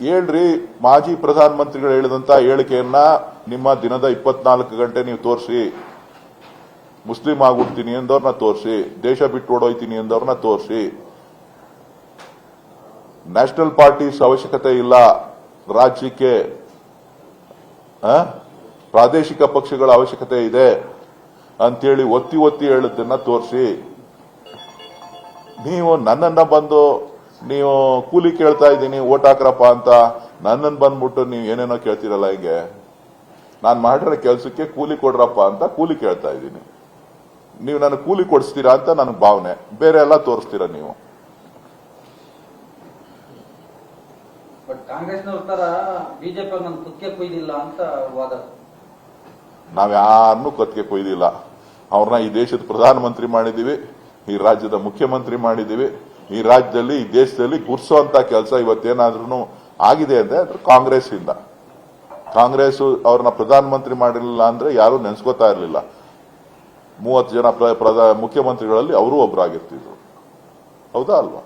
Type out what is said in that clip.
ಹೇಳ್ರಿ, ಮಾಜಿ ಪ್ರಧಾನಮಂತ್ರಿಗಳು ಹೇಳಿದಂತ ಹೇಳಿಕೆಯನ್ನ ನಿಮ್ಮ ದಿನದ 24 ಗಂಟೆ ನೀವು ತೋರಿಸಿ. ಮುಸ್ಲಿಂ ಆಗ್ಬಿಡ್ತೀನಿ ಎಂದವ್ರನ್ನ ತೋರಿಸಿ, ದೇಶ ಬಿಟ್ಟು ಓಡೋಯ್ತೀನಿ ಎಂದವ್ರನ್ನ ತೋರಿಸಿ. ನ್ಯಾಷನಲ್ ಪಾರ್ಟೀಸ್ ಅವಶ್ಯಕತೆ ಇಲ್ಲ ರಾಜ್ಯಕ್ಕೆ, ಪ್ರಾದೇಶಿಕ ಪಕ್ಷಗಳ ಅವಶ್ಯಕತೆ ಇದೆ ಅಂತೇಳಿ ಒತ್ತಿ ಒತ್ತಿ ಹೇಳುದನ್ನ ತೋರಿಸಿ. ನೀವು ನನ್ನನ್ನ ಬಂದು ನೀವು ಕೂಲಿ ಕೇಳ್ತಾ ಇದ್ದೀನಿ ಓಟ್ ಹಾಕ್ರಪ್ಪ ಅಂತ ನನ್ನನ್ನು ಬಂದ್ಬಿಟ್ಟು ನೀವು ಏನೇನೋ ಕೇಳ್ತೀರಲ್ಲ, ಹಿಂಗೆ ನಾನು ಮಾಡಿರೋ ಕೆಲಸಕ್ಕೆ ಕೂಲಿ ಕೊಡ್ರಪ್ಪ ಅಂತ ಕೂಲಿ ಕೇಳ್ತಾ ಇದ್ದೀನಿ. ನೀವು ನನಗೆ ಕೂಲಿ ಕೊಡಿಸ್ತೀರಾ ಅಂತ ನನಗೆ ಭಾವನೆ, ಬೇರೆ ಎಲ್ಲ ತೋರಿಸ್ತೀರಾ ನೀವು. ಕಾಂಗ್ರೆಸ್ನವ್ರ ತರ ಬಿಜೆಪಿ ನನ್ನ ಕುತ್ತಿಗೆ ಕೊಯ್ದಿಲ್ಲ ಅಂತ ವಾದ. ನಾವ್ ಯಾರನ್ನೂ ಕತ್ತಿಗೆ ಕೊಯ್ದಿಲ್ಲ. ಅವ್ರನ್ನ ಈ ದೇಶದ ಪ್ರಧಾನಮಂತ್ರಿ ಮಾಡಿದೀವಿ, ಈ ರಾಜ್ಯದ ಮುಖ್ಯಮಂತ್ರಿ ಮಾಡಿದೀವಿ. ಈ ರಾಜ್ಯದಲ್ಲಿ ಈ ದೇಶದಲ್ಲಿ ಗುರ್ಸೋಂತ ಕೆಲಸ ಇವತ್ತೇನಾದ್ರೂ ಆಗಿದೆ ಅಂದ್ರೆ ಅದು ಕಾಂಗ್ರೆಸ್ ಇಂದ. ಕಾಂಗ್ರೆಸ್ ಅವ್ರನ್ನ ಪ್ರಧಾನಮಂತ್ರಿ ಮಾಡಿರಲಿಲ್ಲ ಅಂದ್ರೆ ಯಾರು ನೆನ್ಸ್ಕೋತಾ ಇರಲಿಲ್ಲ. 30 ಜನ ಮುಖ್ಯಮಂತ್ರಿಗಳಲ್ಲಿ ಅವರು ಒಬ್ಬರಾಗಿರ್ತಿದ್ರು. ಹೌದಾ ಅಲ್ವಾ?